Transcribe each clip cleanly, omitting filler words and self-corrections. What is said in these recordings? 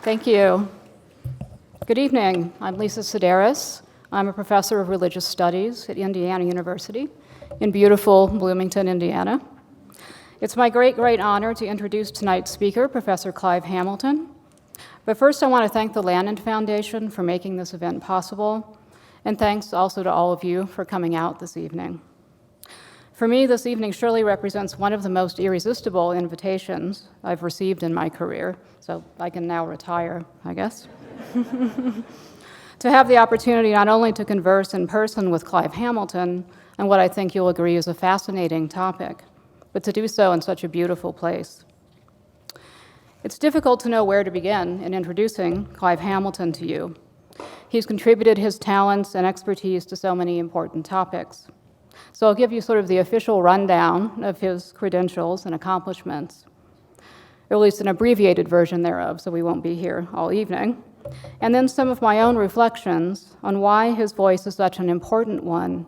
Thank you. Good evening. I'm Lisa Sideris. I'm a professor of religious studies at Indiana University in beautiful Bloomington, Indiana. It's my great honor to introduce tonight's speaker, Professor Clive Hamilton. But first, I want to thank the Lannan Foundation for making this event possible, and thanks also to all of you for coming out this evening. For me, this evening surely represents one of the most irresistible invitations I've received in my career, so I can now retire, I guess. To have the opportunity not only to converse in person with Clive Hamilton on what I think you'll agree is a fascinating topic, but to do so in such a beautiful place. It's difficult to know where to begin in introducing Clive Hamilton to you. He's contributed his talents and expertise to so many important topics. So I'll give you sort of the official rundown of his credentials and accomplishments, or at least an abbreviated version thereof, so we won't be here all evening. And then some of my own reflections on why his voice is such an important one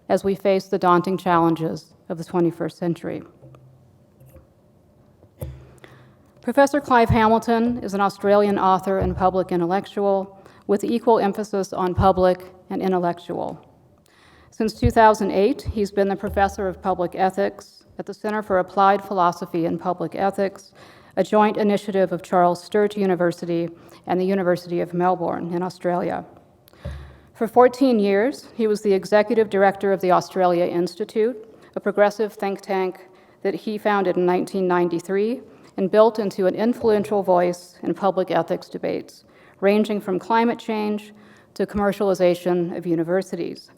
as we face the daunting challenges of the 21st century. Professor Clive Hamilton is an Australian author and public intellectual with equal emphasis on public and intellectual. Since 2008, he's been the professor of public ethics at the Center for Applied Philosophy and Public Ethics, a joint initiative of Charles Sturt University and the University of Melbourne in Australia. For 14 years, he was the executive director of the Australia Institute, a progressive think tank that he founded in 1993 and built into an influential voice in public ethics debates, ranging from climate change to commercialization of universities.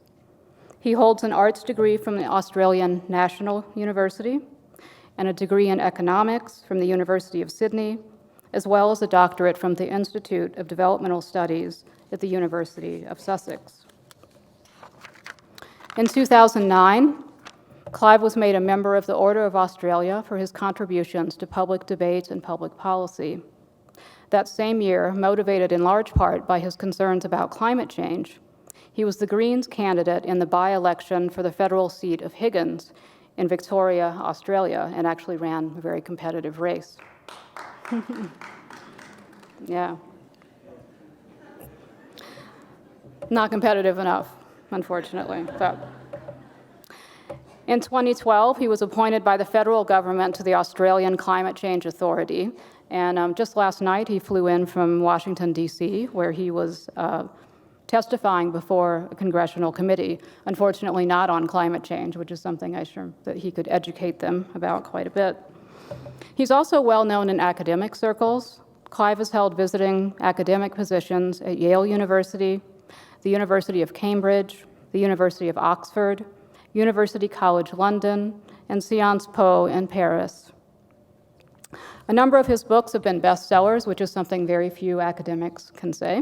He holds an arts degree from the Australian National University and a degree in economics from the University of Sydney, as well as a doctorate from the Institute of Developmental Studies at the University of Sussex. In 2009, Clive was made a member of the Order of Australia for his contributions to public debate and public policy. That same year, motivated in large part by his concerns about climate change, he was the Greens candidate in the by-election for the federal seat of Higgins in Victoria, Australia, and actually ran a very competitive race. Yeah. Not competitive enough, unfortunately. But in 2012, he was appointed by the federal government to the Australian Climate Change Authority. And just last night, he flew in from Washington, D.C., where he was testifying before a congressional committee, unfortunately not on climate change, which is something I'm sure that he could educate them about quite a bit. He's also well known in academic circles. Clive has held visiting academic positions at Yale University, the University of Cambridge, the University of Oxford, University College London, and Sciences Po in Paris. A number of his books have been bestsellers, which is something very few academics can say.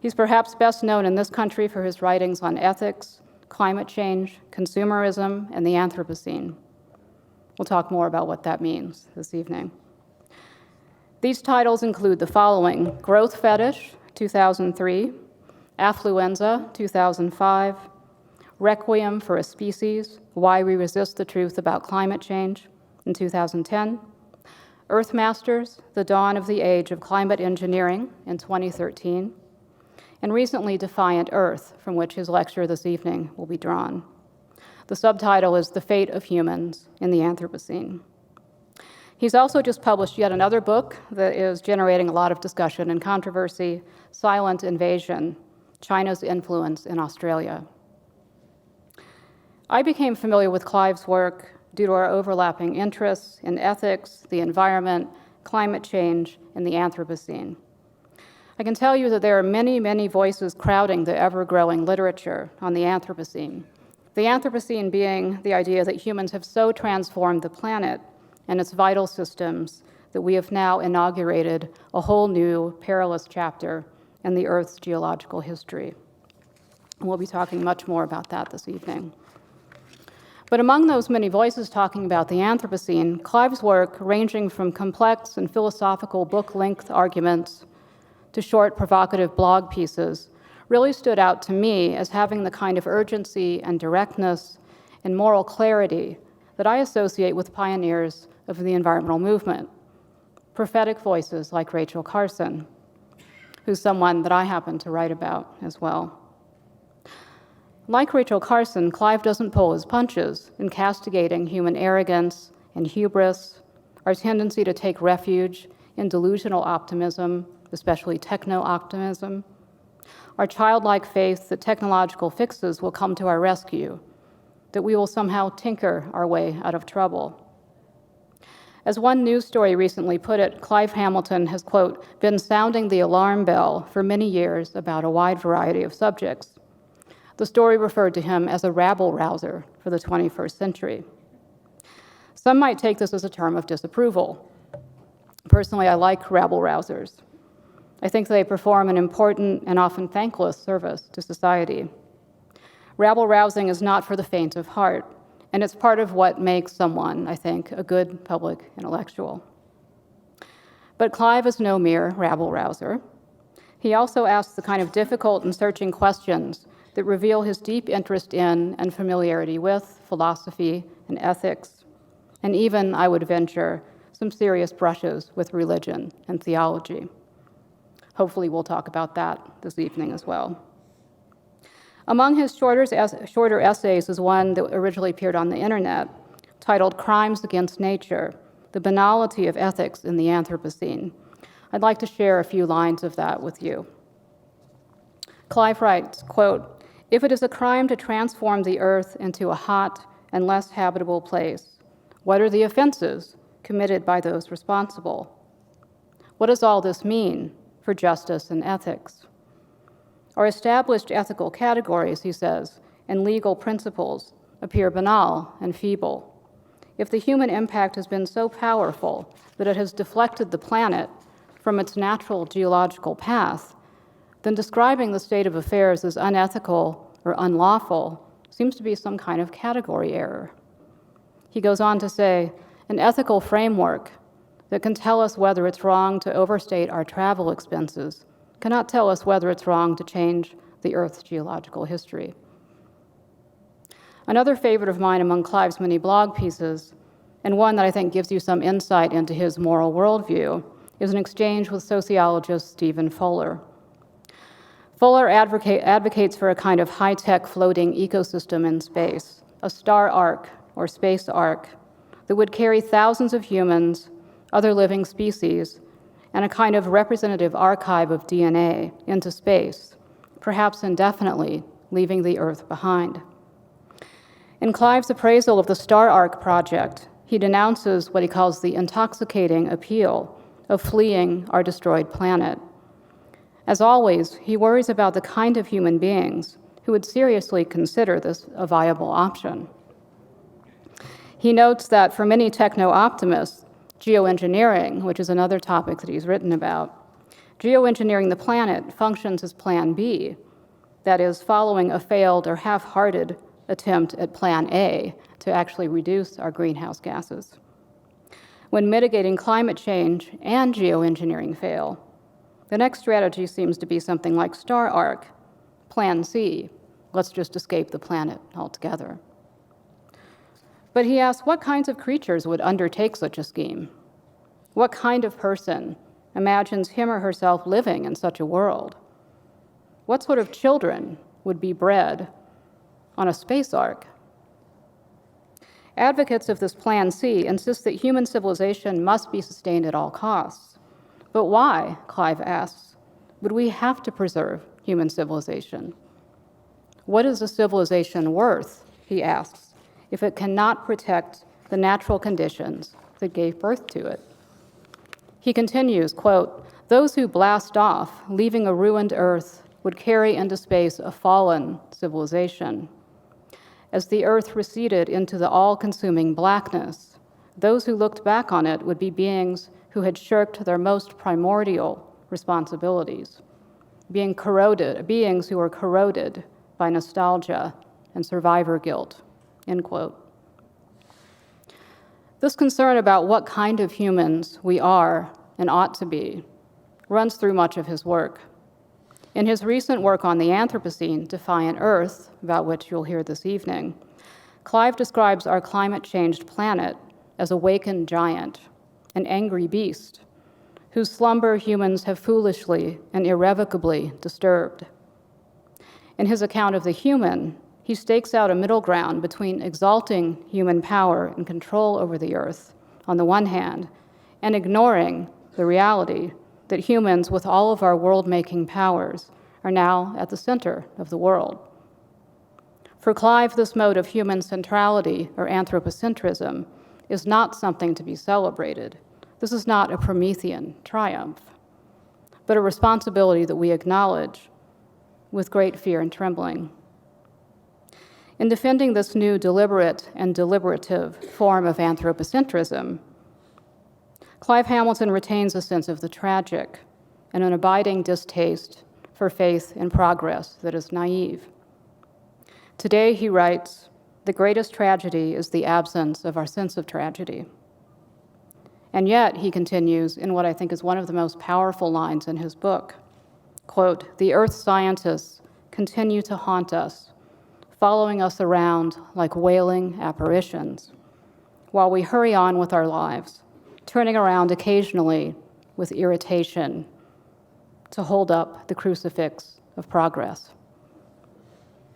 He's perhaps best known in this country for his writings on ethics, climate change, consumerism, and the Anthropocene. We'll talk more about what that means this evening. These titles include the following: Growth Fetish, 2003, Affluenza, 2005, Requiem for a Species, Why We Resist the Truth About Climate Change, in 2010, Earthmasters, The Dawn of the Age of Climate Engineering, in 2013, and recently Defiant Earth, from which his lecture this evening will be drawn. The subtitle is The Fate of Humans in the Anthropocene. He's also just published yet another book that is generating a lot of discussion and controversy, Silent Invasion, China's Influence in Australia. I became familiar with Clive's work due to our overlapping interests in ethics, the environment, climate change, and the Anthropocene. I can tell you that there are many, many voices crowding the ever-growing literature on the Anthropocene. The Anthropocene being the idea that humans have so transformed the planet and its vital systems that we have now inaugurated a whole new perilous chapter in the Earth's geological history. And we'll be talking much more about that this evening. But among those many voices talking about the Anthropocene, Clive's work, ranging from complex and philosophical book-length arguments to short, provocative blog pieces, really stood out to me as having the kind of urgency and directness and moral clarity that I associate with pioneers of the environmental movement, prophetic voices like Rachel Carson, who's someone that I happen to write about as well. Like Rachel Carson, Clive doesn't pull his punches in castigating human arrogance and hubris, our tendency to take refuge in delusional optimism, especially techno-optimism, our childlike faith that technological fixes will come to our rescue, that we will somehow tinker our way out of trouble. As one news story recently put it, Clive Hamilton has, quote, been sounding the alarm bell for many years about a wide variety of subjects. The story referred to him as a rabble-rouser for the 21st century. Some might take this as a term of disapproval. Personally, I like rabble-rousers. I think they perform an important and often thankless service to society. Rabble-rousing is not for the faint of heart, and it's part of what makes someone, I think, a good public intellectual. But Clive is no mere rabble-rouser. He also asks the kind of difficult and searching questions that reveal his deep interest in and familiarity with philosophy and ethics, and even, I would venture, some serious brushes with religion and theology. Hopefully we'll talk about that this evening as well. Among his shorter essays is one that originally appeared on the internet, titled Crimes Against Nature, The Banality of Ethics in the Anthropocene. I'd like to share a few lines of that with you. Clive writes, quote, if it is a crime to transform the earth into a hot and less habitable place, what are the offenses committed by those responsible? What does all this mean for justice and ethics? Our established ethical categories, he says, and legal principles appear banal and feeble. If the human impact has been so powerful that it has deflected the planet from its natural geological path, then describing the state of affairs as unethical or unlawful seems to be some kind of category error. He goes on to say, an ethical framework that can tell us whether it's wrong to overstate our travel expenses cannot tell us whether it's wrong to change the Earth's geological history. Another favorite of mine among Clive's many blog pieces, and one that I think gives you some insight into his moral worldview, is an exchange with sociologist Stephen Fuller. Fuller advocates for a kind of high-tech floating ecosystem in space, a star ark or space ark that would carry thousands of humans, other living species, and a kind of representative archive of DNA into space, perhaps indefinitely, leaving the Earth behind. In Clive's appraisal of the Star Ark project, he denounces what he calls the intoxicating appeal of fleeing our destroyed planet. As always, he worries about the kind of human beings who would seriously consider this a viable option. He notes that for many techno-optimists, geoengineering, which is another topic that he's written about, geoengineering the planet functions as Plan B, that is, following a failed or half-hearted attempt at Plan A to actually reduce our greenhouse gases. When mitigating climate change and geoengineering fail, the next strategy seems to be something like Star Ark, Plan C, let's just escape the planet altogether. But he asks, what kinds of creatures would undertake such a scheme? What kind of person imagines him or herself living in such a world? What sort of children would be bred on a space ark? Advocates of this Plan C insist that human civilization must be sustained at all costs. But why, Clive asks, would we have to preserve human civilization? What is a civilization worth, he asks, if it cannot protect the natural conditions that gave birth to it? He continues, quote, those who blast off, leaving a ruined Earth, would carry into space a fallen civilization. As the Earth receded into the all-consuming blackness, those who looked back on it would be beings who had shirked their most primordial responsibilities, beings who were corroded by nostalgia and survivor guilt, end quote. This concern about what kind of humans we are and ought to be runs through much of his work. In his recent work on the Anthropocene, Defiant Earth, about which you'll hear this evening, Clive describes our climate-changed planet as a wakened giant, an angry beast, whose slumber humans have foolishly and irrevocably disturbed. In his account of the human, he stakes out a middle ground between exalting human power and control over the earth, on the one hand, and ignoring the reality that humans, with all of our world-making powers, are now at the center of the world. For Clive, this mode of human centrality, or anthropocentrism, is not something to be celebrated. This is not a Promethean triumph, but a responsibility that we acknowledge with great fear and trembling. In defending this new deliberate and deliberative form of anthropocentrism, Clive Hamilton retains a sense of the tragic and an abiding distaste for faith in progress that is naive. Today, he writes, "The greatest tragedy is the absence of our sense of tragedy." And yet, he continues in what I think is one of the most powerful lines in his book, quote, "The earth scientists continue to haunt us, following us around like wailing apparitions, while we hurry on with our lives, turning around occasionally with irritation to hold up the crucifix of progress."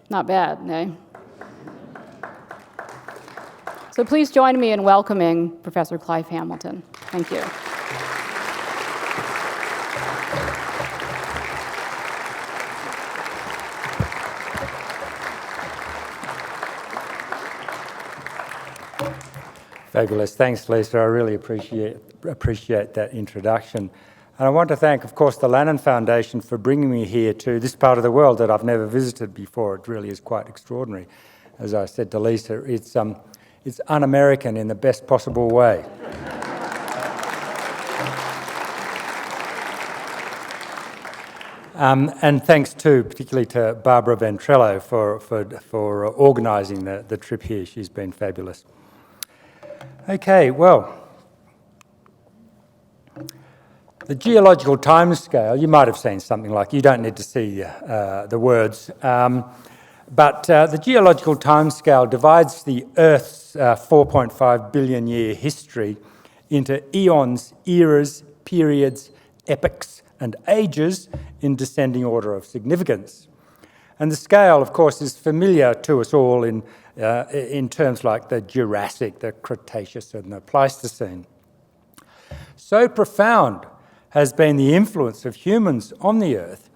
Not bad, eh? So please join me in welcoming Professor Clive Hamilton. Thank you. Fabulous. Thanks, Lisa. I really appreciate that introduction. And I want to thank, of course, the Lannan Foundation for bringing me here to this part of the world that I've never visited before. It really is quite extraordinary. As I said to Lisa, it's un-American in the best possible way. And thanks too, particularly to Barbara Ventrello for organising the trip here. She's been fabulous. Okay, well, the geological timescale, you might have seen something like, you don't need to see the words, but the geological timescale divides the Earth's 4.5 billion year history into eons, eras, periods, epochs, and ages in descending order of significance. And the scale, of course, is familiar to us all in terms like the Jurassic, the Cretaceous, and the Pleistocene. So profound has been the influence of humans on the Earth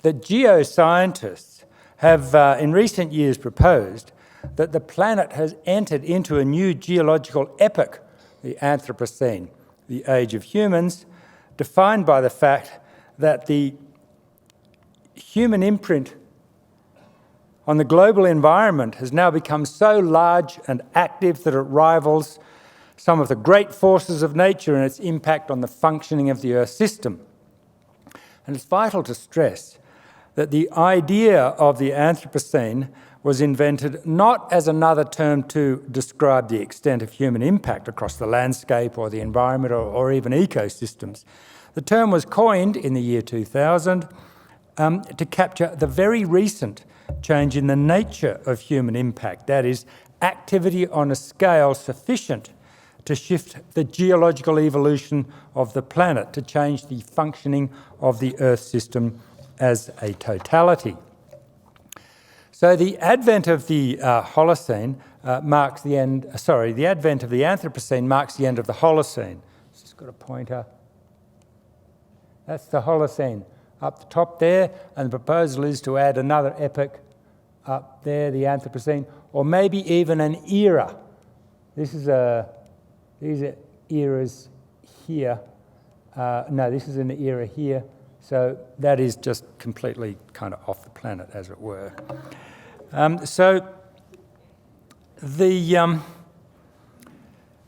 that geoscientists have in recent years proposed that the planet has entered into a new geological epoch, the Anthropocene, the age of humans, defined by the fact that the human imprint on the global environment has now become so large and active that it rivals some of the great forces of nature and its impact on the functioning of the Earth system. And it's vital to stress that the idea of the Anthropocene was invented not as another term to describe the extent of human impact across the landscape or the environment or even ecosystems. The term was coined in the year 2000 to capture the very recent change in the nature of human impact, that is, activity on a scale sufficient to shift the geological evolution of the planet, to change the functioning of the Earth system as a totality. So the advent of the Holocene marks the end, the advent of the Anthropocene marks the end of the Holocene. It's just got a pointer. That's the Holocene up the top there, and the proposal is to add another epoch up there, the Anthropocene, or maybe even an era. These are eras here. No, this is an era here. So that is just completely kind of off the planet, as it were. So the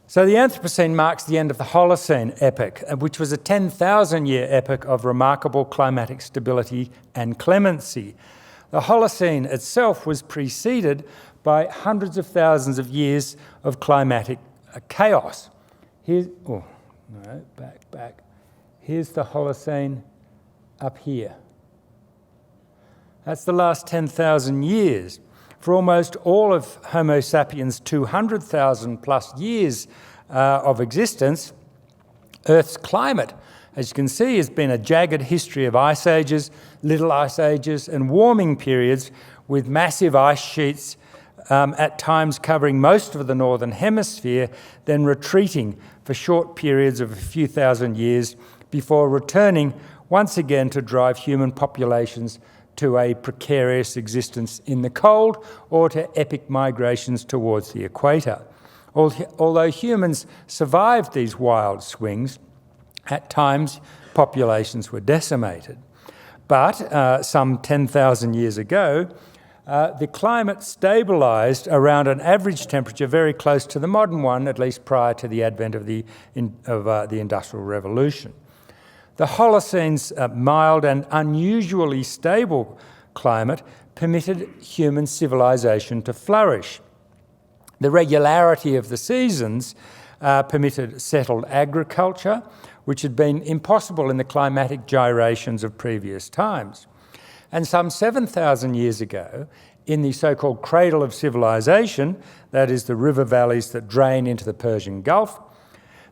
Anthropocene marks the end of the Holocene epoch, which was a 10,000-year epoch of remarkable climatic stability and clemency. The Holocene itself was preceded by hundreds of thousands of years of climatic chaos. Here's the Holocene up here. That's the last 10,000 years. for almost all of Homo sapiens' 200,000 plus years of existence, Earth's climate, as you can see, has been a jagged history of ice ages, little ice ages, and warming periods with massive ice sheets at times covering most of the northern hemisphere, then retreating for short periods of a few thousand years before returning once again to drive human populations to a precarious existence in the cold or to epic migrations towards the equator. Although humans survived these wild swings, at times populations were decimated. But some 10,000 years ago, the climate stabilised around an average temperature very close to the modern one, at least prior to the advent of the Industrial Revolution. The Holocene's mild and unusually stable climate permitted human civilization to flourish. The regularity of the seasons permitted settled agriculture, which had been impossible in the climatic gyrations of previous times. And some 7,000 years ago, in the so-called cradle of civilization, that is the river valleys that drain into the Persian Gulf,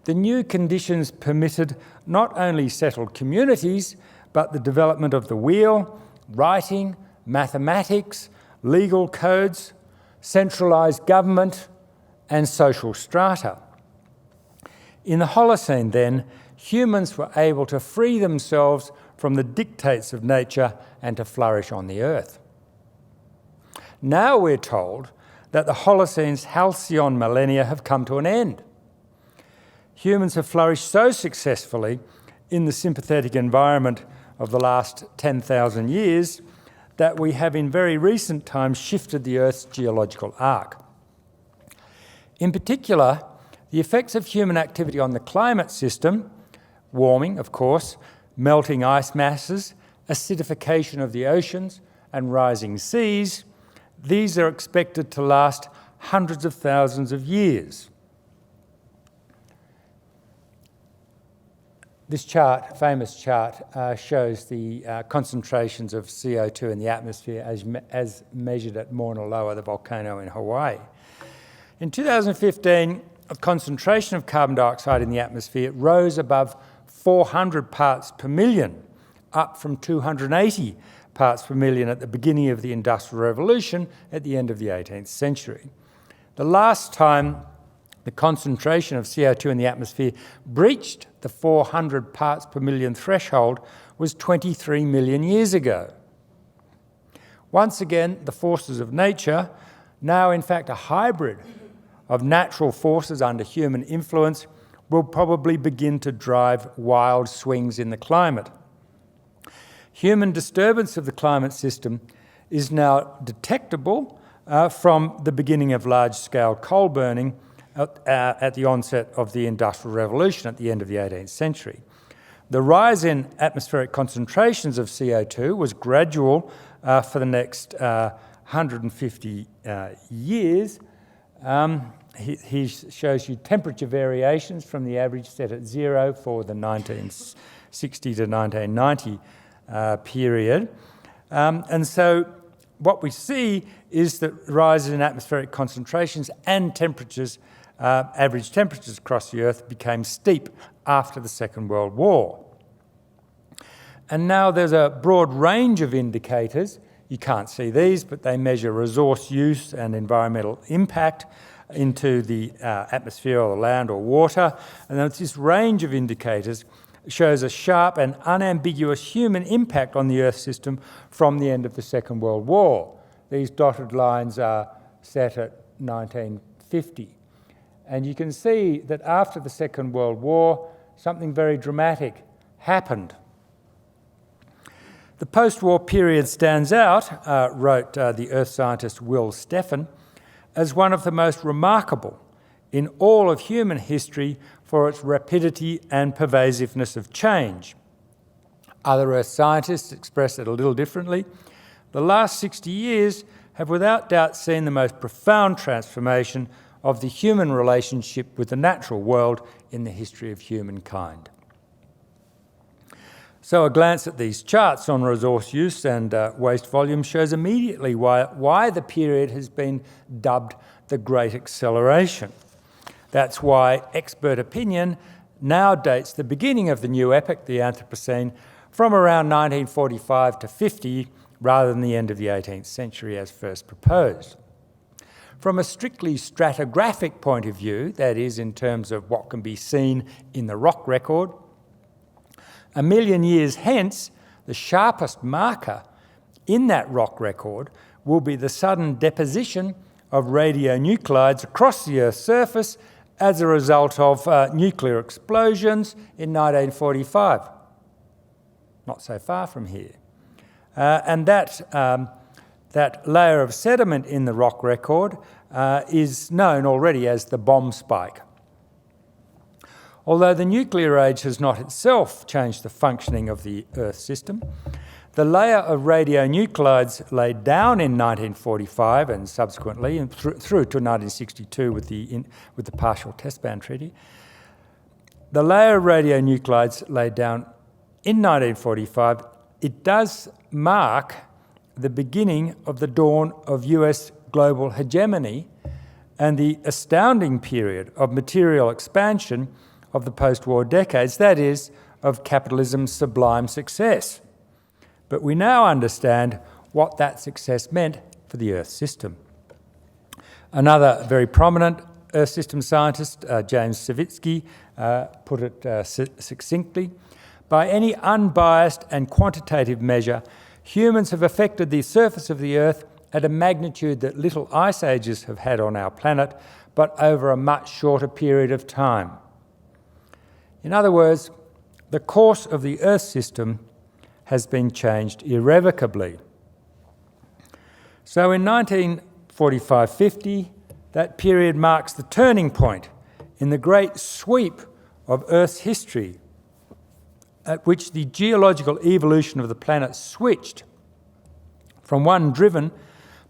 the new conditions permitted not only settled communities, but the development of the wheel, writing, mathematics, legal codes, centralised government, and social strata. In the Holocene, then, humans were able to free themselves from the dictates of nature and to flourish on the earth. Now we're told that the Holocene's halcyon millennia have come to an end. Humans have flourished so successfully in the sympathetic environment of the last 10,000 years that we have in very recent times shifted the Earth's geological arc. In particular, the effects of human activity on the climate system, warming, of course, melting ice masses, acidification of the oceans, and rising seas, these are expected to last hundreds of thousands of years. This chart, famous chart, shows the concentrations of CO2 in the atmosphere as measured at Mauna Loa, the volcano in Hawaii. In 2015, a concentration of carbon dioxide in the atmosphere rose above 400 parts per million, up from 280 parts per million at the beginning of the Industrial Revolution at the end of the 18th century. The last time the concentration of CO2 in the atmosphere breached the 400 parts per million threshold was 23 million years ago. Once again, the forces of nature, now in fact a hybrid of natural forces under human influence, will probably begin to drive wild swings in the climate. Human disturbance of the climate system is now detectable from the beginning of large-scale coal burning at the onset of the Industrial Revolution at the end of the 18th century. The rise in atmospheric concentrations of CO2 was gradual for the next 150 years. He shows you temperature variations from the average set at 0 for the 1960 to 1990 period. And so what we see is that rises in atmospheric concentrations and temperatures, average temperatures across the Earth became steep after the Second World War. And now there's a broad range of indicators. You can't see these, but they measure resource use and environmental impact into the atmosphere or the land or water. And then this range of indicators shows a sharp and unambiguous human impact on the Earth system from the end of the Second World War. These dotted lines are set at 1950. And you can see that after the Second World War, something very dramatic happened. The post-war period stands out, wrote the earth scientist Will Steffen, as one of the most remarkable in all of human history for its rapidity and pervasiveness of change. Other earth scientists express it a little differently. The last 60 years have without doubt seen the most profound transformation of the human relationship with the natural world in the history of humankind. So a glance at these charts on resource use and waste volume shows immediately why the period has been dubbed the Great Acceleration. That's why expert opinion now dates the beginning of the new epoch, the Anthropocene, from around 1945 to 50, rather than the end of the 18th century as first proposed. From a strictly stratigraphic point of view, that is, in terms of what can be seen in the rock record, 1 million years hence, the sharpest marker in that rock record will be the sudden deposition of radionuclides across the Earth's surface as a result of nuclear explosions in 1945. Not so far from here. And that layer of sediment in the rock record is known already as the bomb spike. Although the nuclear age has not itself changed the functioning of the Earth system, the layer of radionuclides laid down in 1945 and subsequently and through to 1962 with the partial test ban treaty, the layer of radionuclides laid down in 1945, it does mark the beginning of the dawn of US global hegemony and the astounding period of material expansion of the post-war decades, that is, of capitalism's sublime success. But we now understand what that success meant for the Earth system. Another very prominent Earth system scientist, James Savitsky, put it succinctly, by any unbiased and quantitative measure, humans have affected the surface of the Earth at a magnitude that little ice ages have had on our planet, but over a much shorter period of time. In other words, the course of the Earth system has been changed irrevocably. So in 1945-50, that period marks the turning point in the great sweep of Earth's history, at which the geological evolution of the planet switched from one driven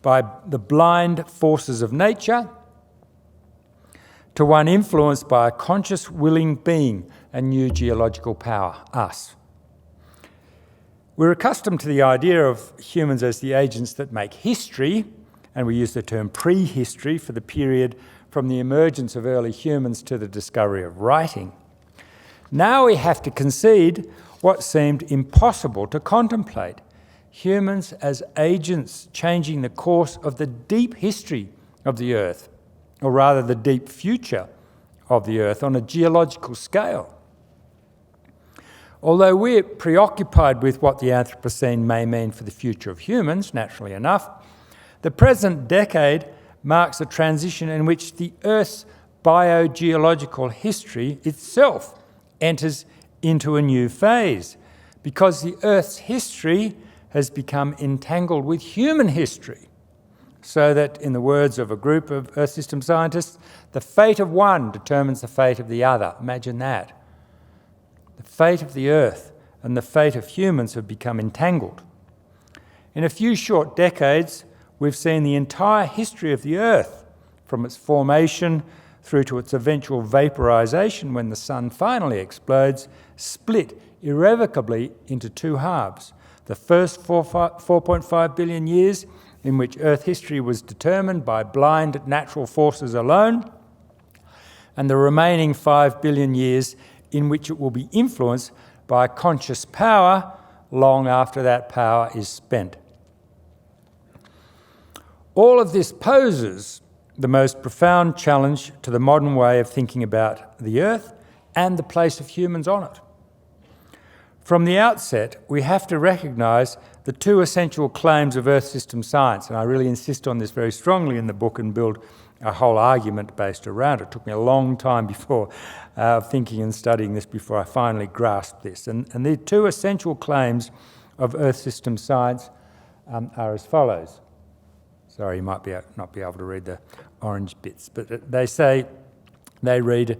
by the blind forces of nature to one influenced by a conscious, willing being, a new geological power, us. We're accustomed to the idea of humans as the agents that make history, and we use the term prehistory for the period from the emergence of early humans to the discovery of writing. Now we have to concede what seemed impossible to contemplate: humans as agents changing the course of the deep history of the Earth, or rather the deep future of the Earth on a geological scale. Although we're preoccupied with what the Anthropocene may mean for the future of humans, naturally enough, the present decade marks a transition in which the Earth's biogeological history itself enters into a new phase, because the Earth's history has become entangled with human history, so that, in the words of a group of Earth system scientists, the fate of one determines the fate of the other. Imagine that. The fate of the Earth and the fate of humans have become entangled. In a few short decades, we've seen the entire history of the Earth, from its formation through to its eventual vaporization when the sun finally explodes, split irrevocably into two halves. The first 4.5 billion years in which Earth history was determined by blind natural forces alone, and the remaining 5 billion years in which it will be influenced by conscious power long after that power is spent. All of this poses the most profound challenge to the modern way of thinking about the Earth and the place of humans on it. From the outset, we have to recognise the two essential claims of Earth system science, and I really insist on this very strongly in the book and build a whole argument based around it. It took me a long time before thinking and studying this before I finally grasped this. And the two essential claims of Earth system science are as follows. Sorry, you might not be able to read the orange bits, but they read,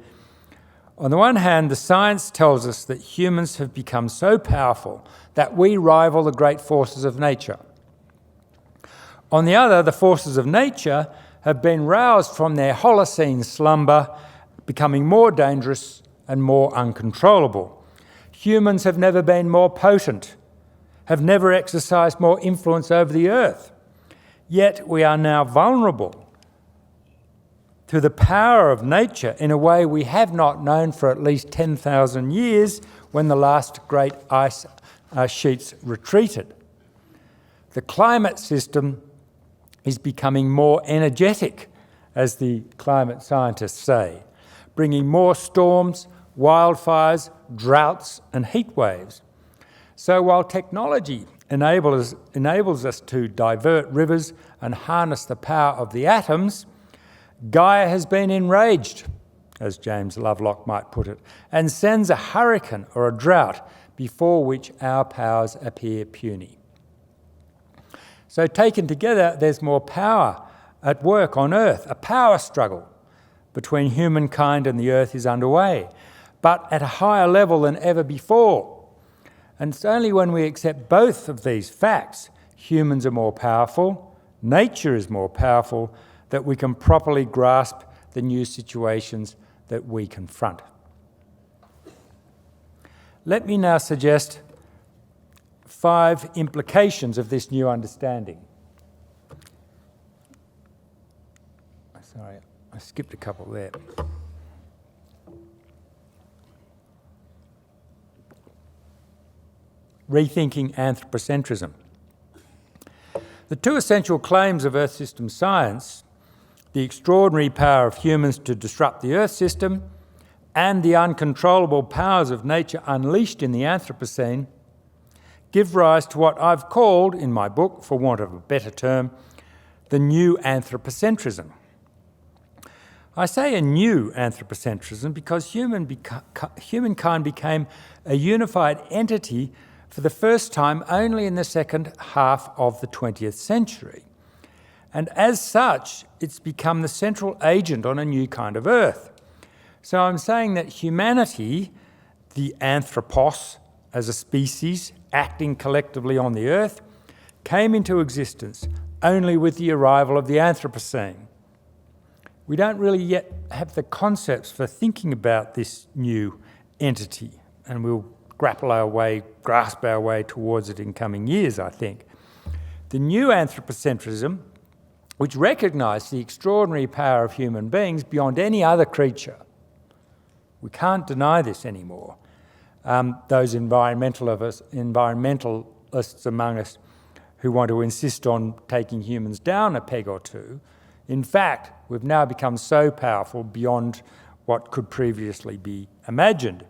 on the one hand, the science tells us that humans have become so powerful that we rival the great forces of nature. On the other, the forces of nature have been roused from their Holocene slumber, becoming more dangerous and more uncontrollable. Humans have never been more potent, have never exercised more influence over the earth. Yet we are now vulnerable to the power of nature in a way we have not known for at least 10,000 years, when the last great ice sheets retreated. The climate system is becoming more energetic, as the climate scientists say, bringing more storms, wildfires, droughts and heat waves. So while technology enables us to divert rivers and harness the power of the atoms, Gaia has been enraged, as James Lovelock might put it, and sends a hurricane or a drought before which our powers appear puny. So taken together, there's more power at work on Earth. A power struggle between humankind and the Earth is underway, but at a higher level than ever before. And it's only when we accept both of these facts, humans are more powerful, nature is more powerful, that we can properly grasp the new situations that we confront. Let me now suggest 5 implications of this new understanding. Sorry, I skipped a couple there. Rethinking anthropocentrism. The 2 essential claims of Earth system science, the extraordinary power of humans to disrupt the Earth system and the uncontrollable powers of nature unleashed in the Anthropocene, give rise to what I've called, in my book, for want of a better term, the new anthropocentrism. I say a new anthropocentrism because humankind became a unified entity for the first time only in the second half of the 20th century. And as such, it's become the central agent on a new kind of Earth. So I'm saying that humanity, the anthropos as a species acting collectively on the Earth, came into existence only with the arrival of the Anthropocene. We don't really yet have the concepts for thinking about this new entity, and we'll grasp our way towards it in coming years, I think. The new anthropocentrism, which recognised the extraordinary power of human beings beyond any other creature. We can't deny this anymore. Those environmentalists among us who want to insist on taking humans down a peg or two, in fact, we've now become so powerful beyond what could previously be imagined.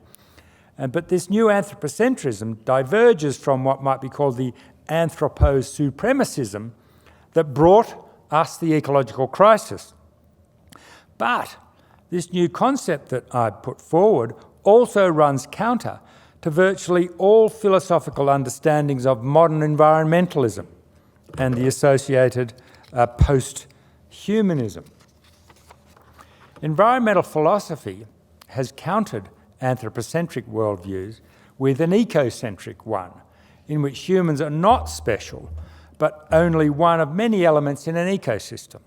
But this new anthropocentrism diverges from what might be called the anthroposupremacism that brought us the ecological crisis. But this new concept that I put forward also runs counter to virtually all philosophical understandings of modern environmentalism and the associated post-humanism. Environmental philosophy has countered anthropocentric worldviews with an ecocentric one, in which humans are not special, but only one of many elements in an ecosystem.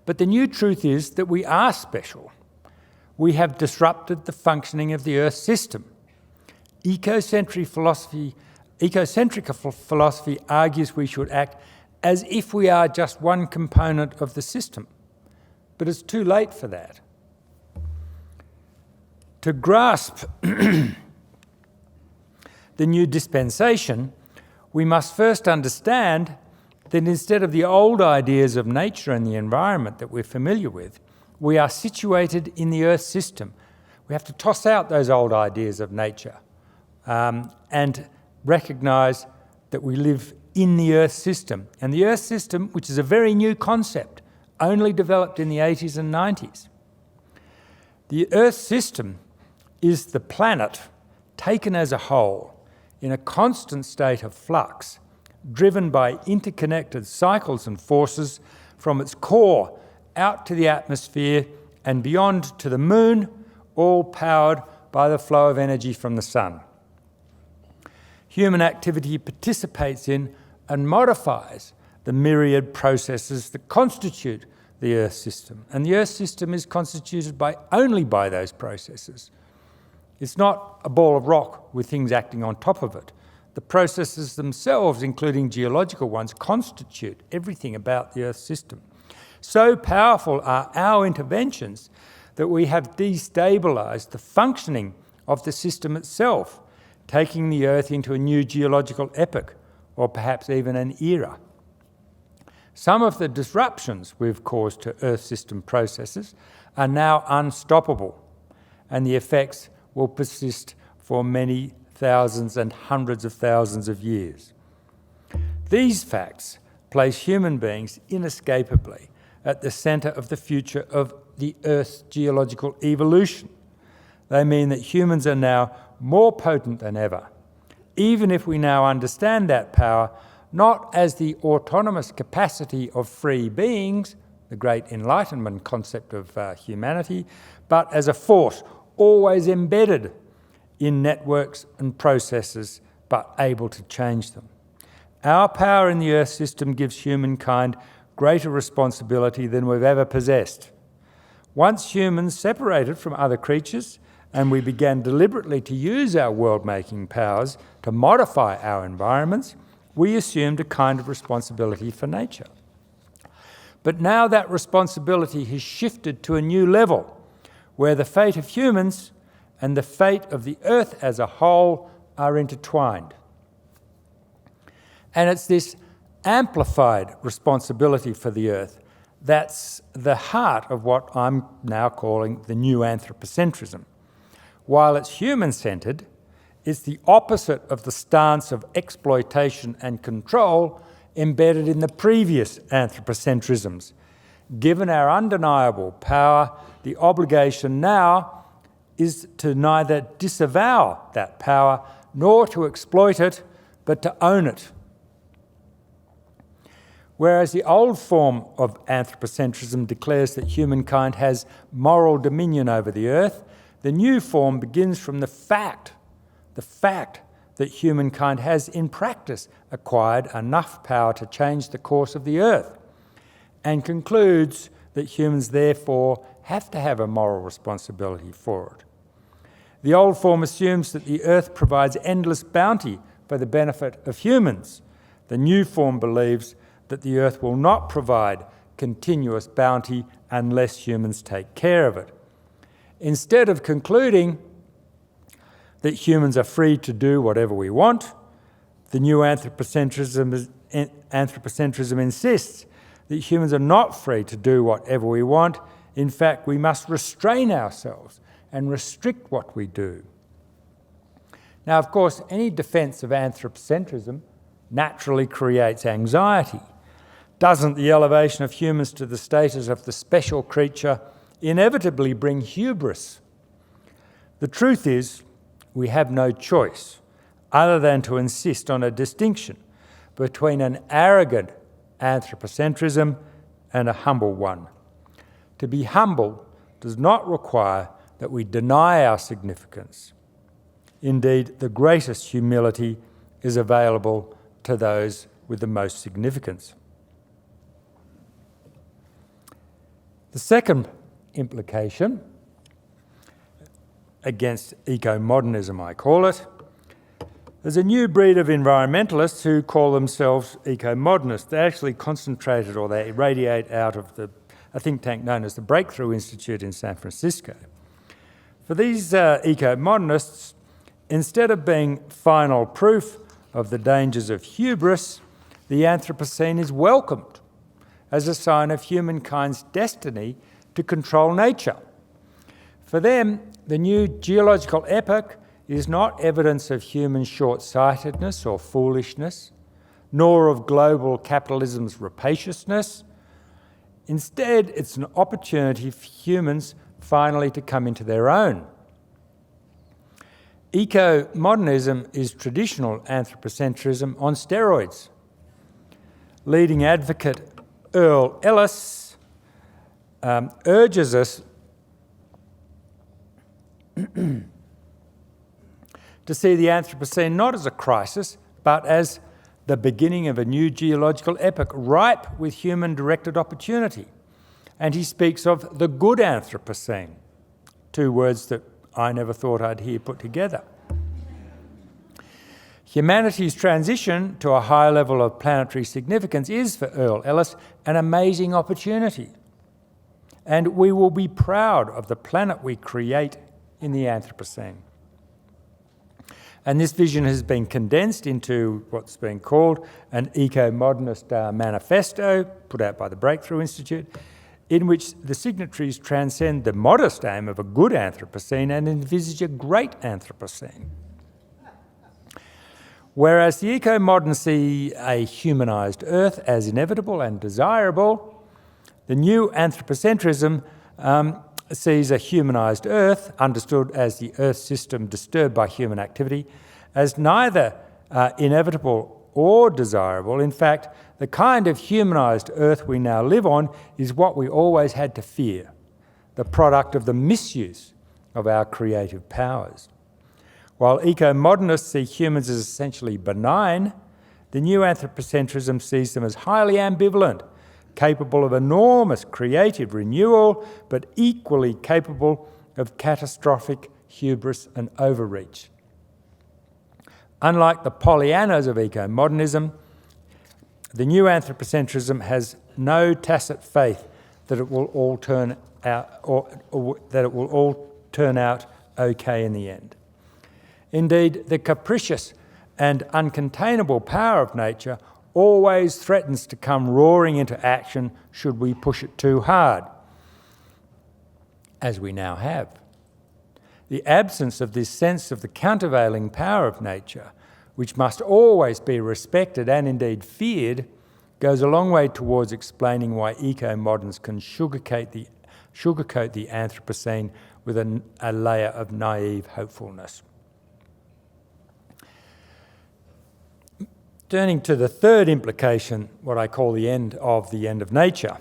But the new truth is that we are special. We have disrupted the functioning of the Earth system. Ecocentric philosophy argues we should act as if we are just one component of the system. But it's too late for that. To grasp the new dispensation, we must first understand that instead of the old ideas of nature and the environment that we're familiar with, we are situated in the Earth system. We have to toss out those old ideas of nature and recognise that we live in the Earth system. And the Earth system, which is a very new concept, only developed in the 80s and 90s. The Earth system is the planet taken as a whole in a constant state of flux, driven by interconnected cycles and forces from its core out to the atmosphere and beyond to the moon, all powered by the flow of energy from the sun. Human activity participates in and modifies the myriad processes that constitute the Earth system. And the Earth system is constituted only by those processes. It's not a ball of rock with things acting on top of it. The processes themselves, including geological ones, constitute everything about the Earth system. So powerful are our interventions that we have destabilised the functioning of the system itself, taking the Earth into a new geological epoch, or perhaps even an era. Some of the disruptions we've caused to Earth system processes are now unstoppable, and the effects will persist for many thousands and hundreds of thousands of years. These facts place human beings inescapably at the centre of the future of the Earth's geological evolution. They mean that humans are now more potent than ever, even if we now understand that power not as the autonomous capacity of free beings, the great Enlightenment concept of humanity, but as a force always embedded in networks and processes, but able to change them. Our power in the Earth system gives humankind greater responsibility than we've ever possessed. Once humans separated from other creatures and we began deliberately to use our world-making powers to modify our environments, we assumed a kind of responsibility for nature. But now that responsibility has shifted to a new level, where the fate of humans and the fate of the Earth as a whole are intertwined. And it's this amplified responsibility for the Earth that's the heart of what I'm now calling the new Anthropocentrism. While it's human-centred, it's the opposite of the stance of exploitation and control embedded in the previous anthropocentrisms. Given our undeniable power, the obligation now is to neither disavow that power nor to exploit it, but to own it. Whereas the old form of anthropocentrism declares that humankind has moral dominion over the Earth, the new form begins from the fact that humankind has in practice acquired enough power to change the course of the Earth, and concludes that humans therefore have to have a moral responsibility for it. The old form assumes that the Earth provides endless bounty for the benefit of humans. The new form believes that the Earth will not provide continuous bounty unless humans take care of it. Instead of concluding that humans are free to do whatever we want, the new anthropocentrism insists that humans are not free to do whatever we want. In fact, we must restrain ourselves and restrict what we do. Now, of course, any defence of anthropocentrism naturally creates anxiety. Doesn't the elevation of humans to the status of the special creature inevitably bring hubris? The truth is, we have no choice other than to insist on a distinction between an arrogant anthropocentrism and a humble one. To be humble does not require that we deny our significance. Indeed, the greatest humility is available to those with the most significance. The second implication against eco-modernism, I call it, there's a new breed of environmentalists who call themselves eco-modernists. They actually concentrated, or they radiate out of a think tank known as the Breakthrough Institute in San Francisco. For these eco-modernists, instead of being final proof of the dangers of hubris, the Anthropocene is welcomed as a sign of humankind's destiny to control nature. For them, the new geological epoch is not evidence of human short-sightedness or foolishness, nor of global capitalism's rapaciousness. Instead, it's an opportunity for humans finally to come into their own. Eco-modernism is traditional anthropocentrism on steroids. Leading advocate Earl Ellis urges us to see the Anthropocene not as a crisis, but as the beginning of a new geological epoch, ripe with human-directed opportunity. And he speaks of the good Anthropocene, two words that I never thought I'd hear put together. Humanity's transition to a high level of planetary significance is, for Earl Ellis, an amazing opportunity. And we will be proud of the planet we create in the Anthropocene. And this vision has been condensed into what's been called an eco-modernist manifesto put out by the Breakthrough Institute, in which the signatories transcend the modest aim of a good Anthropocene and envisage a great Anthropocene. Whereas the eco-moderns see a humanised Earth as inevitable and desirable, the new Anthropocentrism sees a humanised Earth, understood as the Earth system disturbed by human activity, as neither inevitable or desirable. In fact, the kind of humanised Earth we now live on is what we always had to fear, the product of the misuse of our creative powers. While eco-modernists see humans as essentially benign, the new Anthropocentrism sees them as highly ambivalent, capable of enormous creative renewal, but equally capable of catastrophic hubris and overreach. Unlike the Pollyannas of eco-modernism, the new Anthropocentrism has no tacit faith that it will all turn out, or that it will all turn out okay in the end. Indeed, the capricious and uncontainable power of nature always threatens to come roaring into action should we push it too hard, as we now have. The absence of this sense of the countervailing power of nature, which must always be respected and indeed feared, goes a long way towards explaining why eco-moderns can sugarcoat the Anthropocene with a layer of naive hopefulness. Turning to the third implication, what I call the end of nature.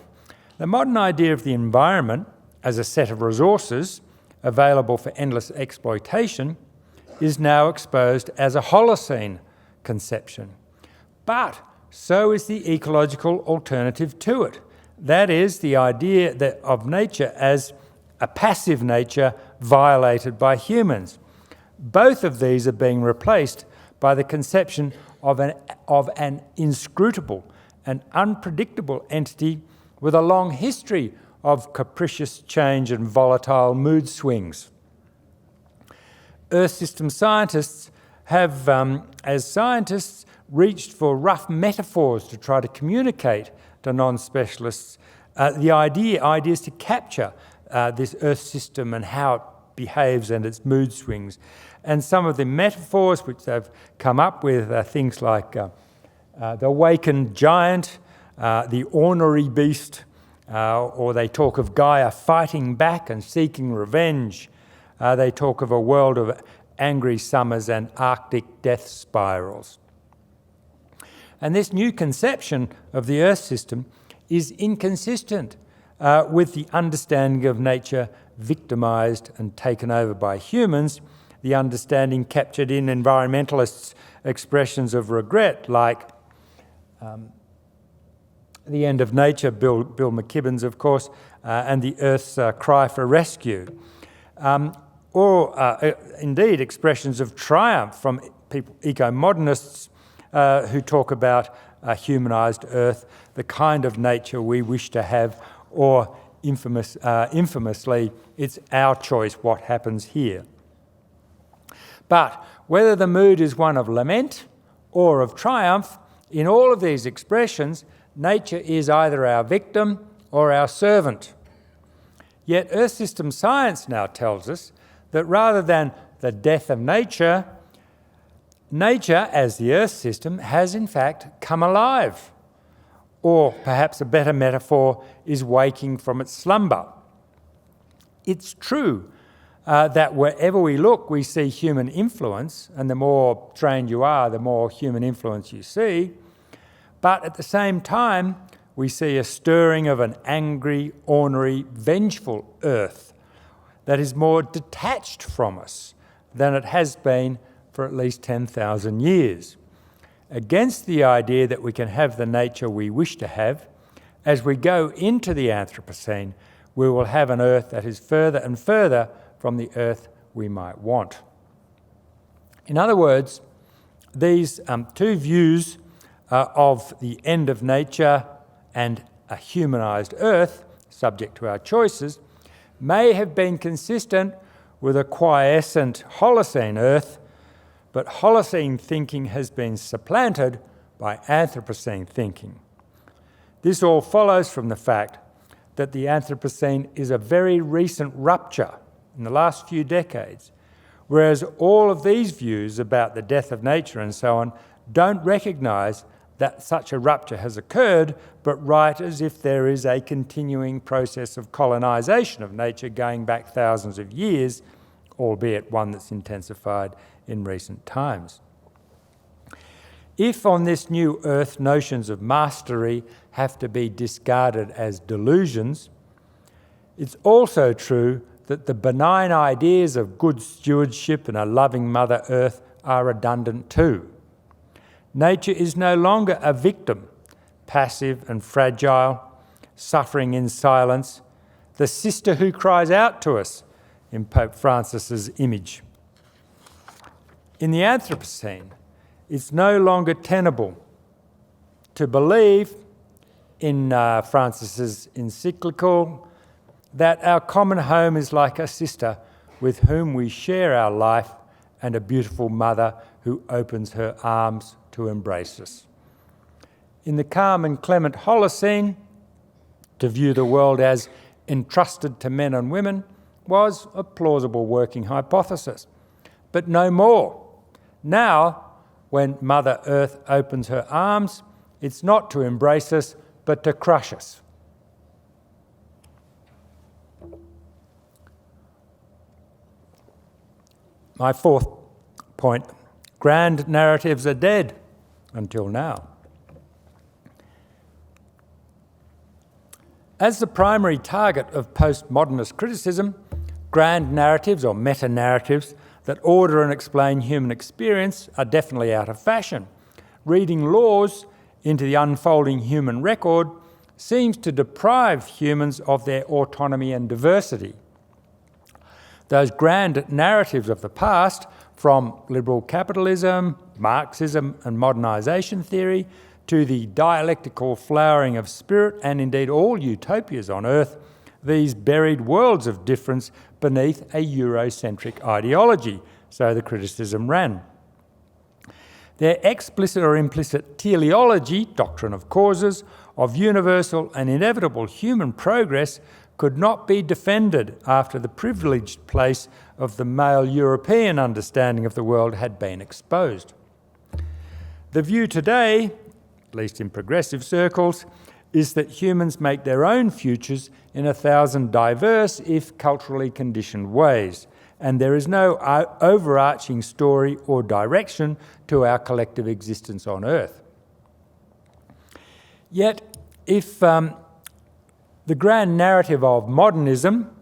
The modern idea of the environment as a set of resources available for endless exploitation is now exposed as a Holocene conception. But so is the ecological alternative to it. That is, the idea of nature as a passive nature violated by humans. Both of these are being replaced by the conception of an inscrutable and unpredictable entity with a long history of capricious change and volatile mood swings. Earth system scientists have, as scientists, reached for rough metaphors to try to communicate to non-specialists the ideas to capture this Earth system and how it behaves and its mood swings. And some of the metaphors which they've come up with are things like the awakened giant, the ornery beast, or they talk of Gaia fighting back and seeking revenge. They talk of a world of angry summers and Arctic death spirals. And this new conception of the Earth system is inconsistent with the understanding of nature victimised and taken over by humans, the understanding captured in environmentalists' expressions of regret, like The End of Nature, Bill McKibben's, of course, and the Earth's Cry for Rescue. Or indeed expressions of triumph from eco-modernists who talk about a humanised Earth, the kind of nature we wish to have, or infamously, it's our choice what happens here. But whether the mood is one of lament or of triumph, in all of these expressions, nature is either our victim or our servant. Yet Earth system science now tells us that rather than the death of nature, nature as the Earth system has in fact come alive. Or perhaps a better metaphor is waking from its slumber. It's true that wherever we look, we see human influence, and the more trained you are, the more human influence you see. But at the same time, we see a stirring of an angry, ornery, vengeful Earth that is more detached from us than it has been for at least 10,000 years. Against the idea that we can have the nature we wish to have, as we go into the Anthropocene, we will have an Earth that is further and further from the Earth we might want. In other words, these two views of the end of nature and a humanised Earth, subject to our choices, may have been consistent with a quiescent Holocene Earth, but Holocene thinking has been supplanted by Anthropocene thinking. This all follows from the fact that the Anthropocene is a very recent rupture in the last few decades, whereas all of these views about the death of nature and so on don't recognise that such a rupture has occurred, but write as if there is a continuing process of colonisation of nature going back thousands of years, albeit one that's intensified in recent times. If on this new earth notions of mastery have to be discarded as delusions, it's also true that the benign ideas of good stewardship and a loving Mother Earth are redundant too. Nature is no longer a victim, passive and fragile, suffering in silence, the sister who cries out to us in Pope Francis's image. In the Anthropocene, it's no longer tenable to believe in Francis's encyclical that our common home is like a sister with whom we share our life and a beautiful mother who opens her arms to embrace us. In the calm and clement Holocene, to view the world as entrusted to men and women was a plausible working hypothesis, but no more. Now, when Mother Earth opens her arms, it's not to embrace us, but to crush us. My fourth point, grand narratives are dead until now. As the primary target of postmodernist criticism, grand narratives or meta-narratives that order and explain human experience are definitely out of fashion. Reading laws into the unfolding human record seems to deprive humans of their autonomy and diversity. Those grand narratives of the past, from liberal capitalism, Marxism and modernisation theory, to the dialectical flowering of spirit and indeed all utopias on earth, these buried worlds of difference beneath a Eurocentric ideology, so the criticism ran. Their explicit or implicit teleology, doctrine of causes, of universal and inevitable human progress could not be defended after the privileged place of the male European understanding of the world had been exposed. The view today, at least in progressive circles, is that humans make their own futures in 1,000 diverse, if culturally conditioned ways, and there is no overarching story or direction to our collective existence on Earth. Yet, if the grand narrative of modernism,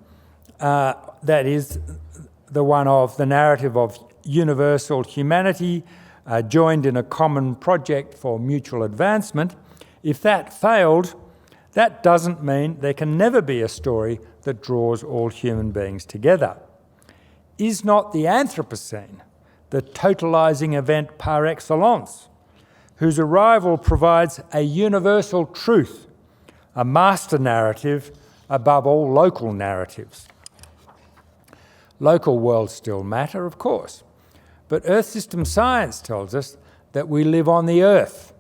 that is the one of the narrative of universal humanity joined in a common project for mutual advancement, if that failed, that doesn't mean there can never be a story that draws all human beings together. Is not the Anthropocene the totalising event par excellence, whose arrival provides a universal truth, a master narrative above all local narratives? Local worlds still matter, of course, but Earth system science tells us that we live on the Earth,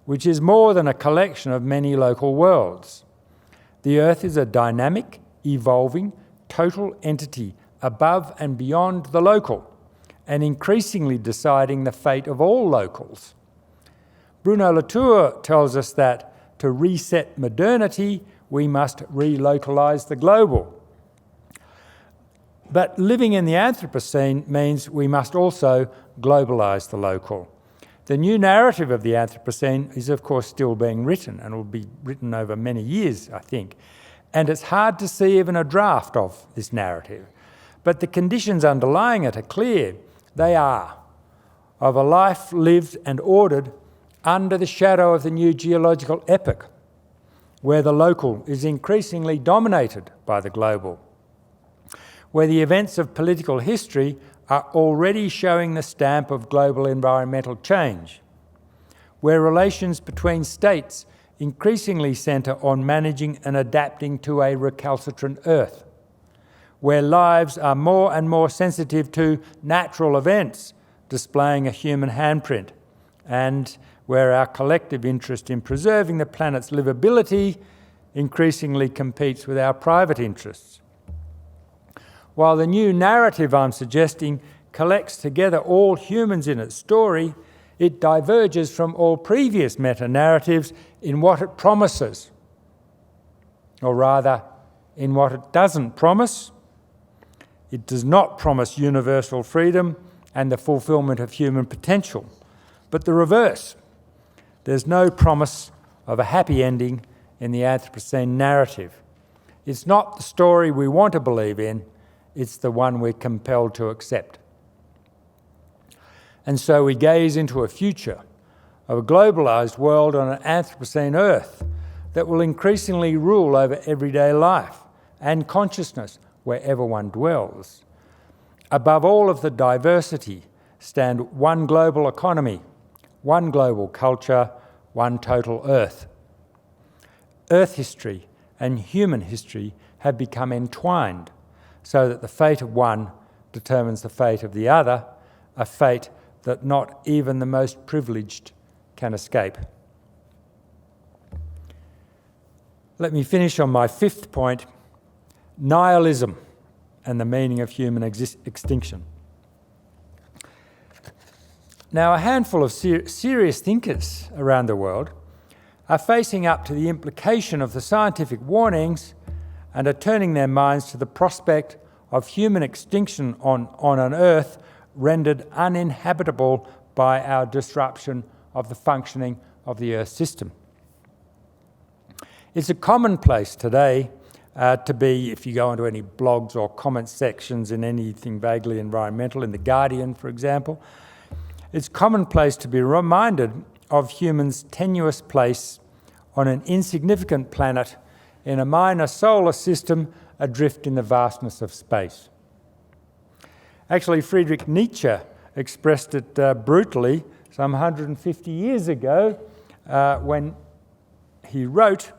which is more than a collection of many local worlds. The Earth is a dynamic, evolving, total entity above and beyond the local, and increasingly deciding the fate of all locals. Bruno Latour tells us that to reset modernity, we must relocalise the global. But living in the Anthropocene means we must also globalise the local. The new narrative of the Anthropocene is, of course, still being written and will be written over many years, I think. And it's hard to see even a draft of this narrative. But the conditions underlying it are clear. They are of a life lived and ordered under the shadow of the new geological epoch, where the local is increasingly dominated by the global, where the events of political history are already showing the stamp of global environmental change, where relations between states increasingly centre on managing and adapting to a recalcitrant Earth, where lives are more and more sensitive to natural events displaying a human handprint, and where our collective interest in preserving the planet's livability increasingly competes with our private interests. While the new narrative I'm suggesting collects together all humans in its story, it diverges from all previous meta-narratives in what it promises, or rather, in what it doesn't promise. It does not promise universal freedom and the fulfilment of human potential, but the reverse. There's no promise of a happy ending in the Anthropocene narrative. It's not the story we want to believe in, it's the one we're compelled to accept. And so we gaze into a future of a globalised world on an Anthropocene Earth that will increasingly rule over everyday life and consciousness wherever one dwells. Above all of the diversity stand one global economy, one global culture, one total Earth. Earth history and human history have become entwined so that the fate of one determines the fate of the other, a fate that not even the most privileged can escape. Let me finish on my fifth point, nihilism and the meaning of human extinction. Now, a handful of serious thinkers around the world are facing up to the implication of the scientific warnings and are turning their minds to the prospect of human extinction on an Earth rendered uninhabitable by our disruption of the functioning of the Earth system. It's a commonplace today to be, if you go into any blogs or comment sections in anything vaguely environmental, in The Guardian, for example, it's commonplace to be reminded of humans' tenuous place on an insignificant planet in a minor solar system adrift in the vastness of space. Actually, Friedrich Nietzsche expressed it brutally some 150 years ago when he wrote,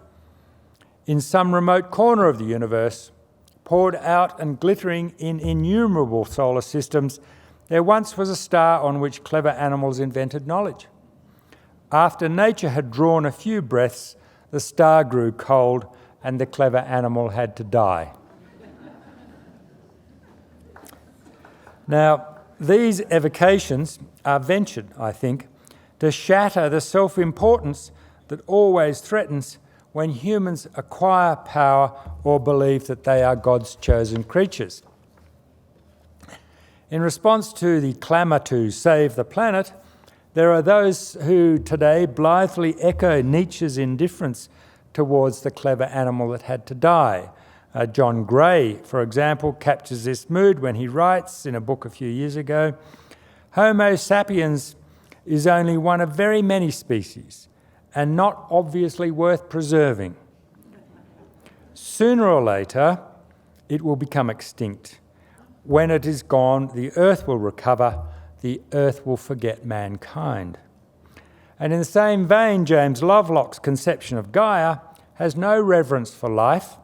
"In some remote corner of the universe, poured out and glittering in innumerable solar systems, there once was a star on which clever animals invented knowledge. After nature had drawn a few breaths, the star grew cold and the clever animal had to die." Now, these evocations are ventured, I think, to shatter the self-importance that always threatens when humans acquire power or believe that they are God's chosen creatures. In response to the clamour to save the planet, there are those who today blithely echo Nietzsche's indifference towards the clever animal that had to die. John Gray, for example, captures this mood when he writes in a book a few years ago, "Homo sapiens is only one of very many species and not obviously worth preserving. Sooner or later, it will become extinct. When it is gone, the earth will recover, the earth will forget mankind." And in the same vein, James Lovelock's conception of Gaia has no reverence for life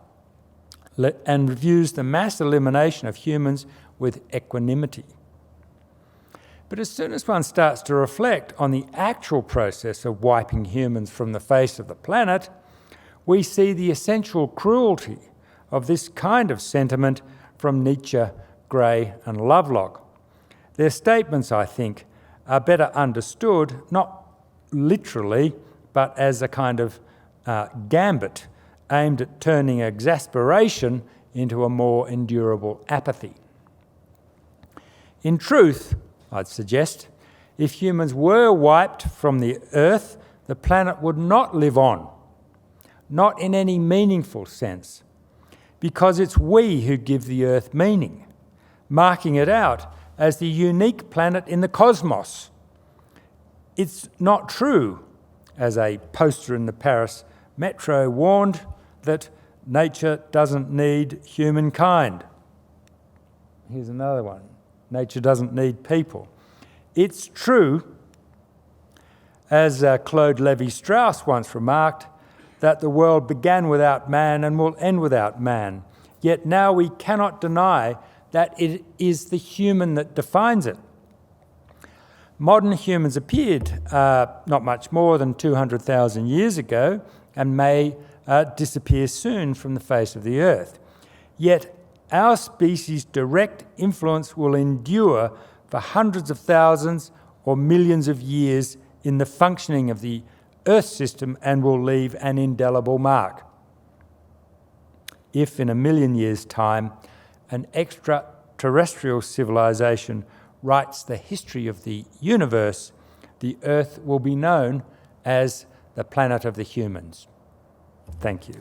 and views the mass elimination of humans with equanimity. But as soon as one starts to reflect on the actual process of wiping humans from the face of the planet, we see the essential cruelty of this kind of sentiment from Nietzsche, Gray and Lovelock. Their statements, I think, are better understood, not literally, but as a kind of gambit aimed at turning exasperation into a more endurable apathy. In truth, I'd suggest, if humans were wiped from the earth, the planet would not live on, not in any meaningful sense, because it's we who give the earth meaning, marking it out as the unique planet in the cosmos. It's not true, as a poster in the Paris Metro warned, that nature doesn't need humankind. Here's another one. Nature doesn't need people. It's true, as Claude Lévi-Strauss once remarked, that the world began without man and will end without man. Yet now we cannot deny that it is the human that defines it. Modern humans appeared not much more than 200,000 years ago and may disappear soon from the face of the earth. Yet our species' direct influence will endure for hundreds of thousands or millions of years in the functioning of the Earth system and will leave an indelible mark. If in 1,000,000 years' time an extraterrestrial civilization writes the history of the universe, the Earth will be known as the planet of the humans. Thank you.